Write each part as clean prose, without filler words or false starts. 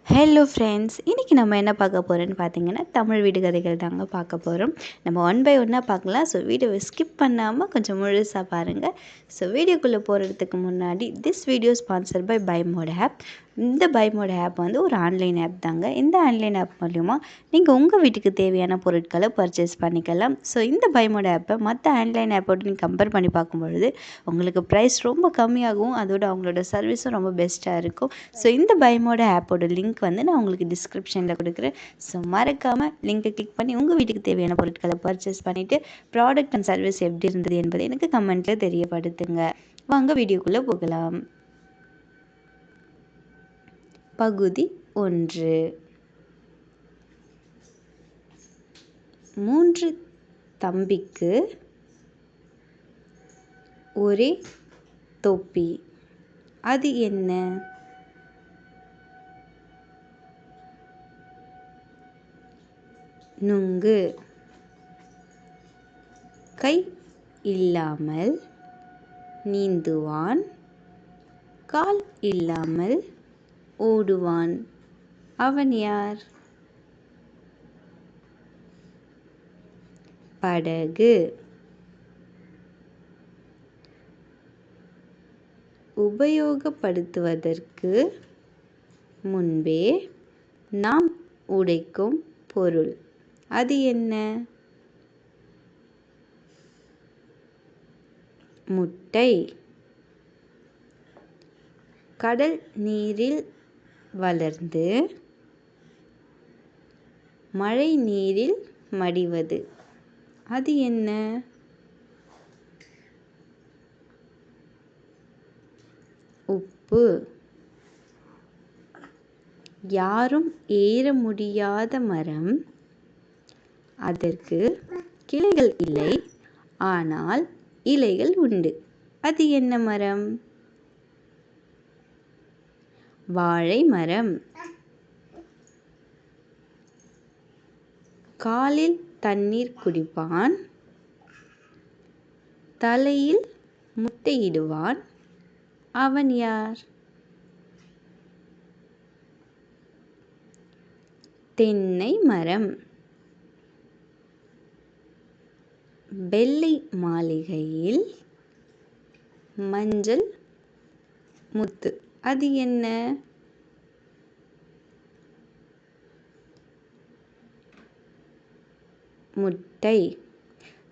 Hello friends, இன்றைக்கி நம்ம என்ன பார்க்க போகிறோன்னு பார்த்தீங்கன்னா, தமிழ் விடுகதைகள் தாங்க பார்க்க போகிறோம். நம்ம ஒன் பை ஒன்னாக பார்க்கலாம். ஸோ வீடியோவை ஸ்கிப் பண்ணாமல் கொஞ்சம் முழுசாக பாருங்கள். ஸோ வீடியோக்குள்ளே போகிறதுக்கு முன்னாடி, this video sponsor by Bymot app. இந்த பைமோட் ஆப் வந்து ஒரு ஆன்லைன் ஆப் தாங்க. இந்த ஆன்லைன் ஆப் மூலிமா நீங்கள் உங்கள் வீட்டுக்கு தேவையான பொருட்களை பர்ச்சேஸ் பண்ணிக்கலாம். ஸோ இந்த பைமோட் ஆப்பை மற்ற ஆன்லைன் ஆப்போடு நீங்கள் கம்பேர் பண்ணி பார்க்கும்பொழுது உங்களுக்கு ப்ரைஸ் ரொம்ப கம்மியாகவும் அதோட அவங்களோட சர்வீஸும் ரொம்ப பெஸ்ட்டாக இருக்கும். ஸோ இந்த பைமோட் ஆப்போட லிங்க் வந்து நான் உங்களுக்கு டிஸ்கிரிப்ஷனில் கொடுக்குறேன். ஸோ மறக்காமல் லிங்கை கிளிக் பண்ணி உங்கள் வீட்டுக்கு தேவையான பொருட்களை பர்ச்சேஸ் பண்ணிவிட்டு ப்ராடக்ட் அண்ட் சர்வீஸ் எப்படி இருந்தது என்பதை எனக்கு கமெண்ட்டில் தெரியப்படுத்துங்க. வாங்க வீடியோக்குள்ளே போகலாம். பகுதி 1. 3 தம்பிக்கு ஒரே தொப்பி. அது என்ன? நுங்கு. கை இல்லாமல் நீந்துவான், கால் இல்லாமல் ஓடுவான். அவன் யார்? படகு. உபயோகப்படுத்துவதற்கு முன்பே நாம் உடைக்கும் பொருள். அது என்ன? முட்டை. கடல் நீரில் வளர்ந்து மழை நீரில் மடிவது. அது என்ன? உப்பு. யாரும் ஏற முடியாத மரம். அதற்கு கிளைகள் இல்லை, ஆனால் இலைகள் உண்டு. அது என்ன மரம்? வாழை மரம். காலில் தண்ணீர் குடிப்பான், தலையில் முட்டையிடுவான். அவன் யார்? தென்னை மரம். வெள்ளை மாளிகையில் மஞ்சள் முத்து. அது என்ன? முட்டை.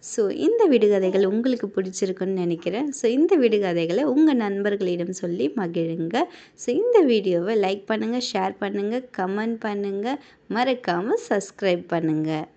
ஸோ இந்த விடுகதைகள் உங்களுக்கு பிடிச்சிருக்குன்னு நினைக்கிறேன். ஸோ இந்த விடுகதைகளை உங்கள் நண்பர்களிடம் சொல்லி மகிழுங்க. ஸோ இந்த வீடியோவை லைக் பண்ணுங்கள், ஷேர் பண்ணுங்கள், கமெண்ட் பண்ணுங்கள், மறக்காமல் சப்ஸ்கிரைப் பண்ணுங்கள்.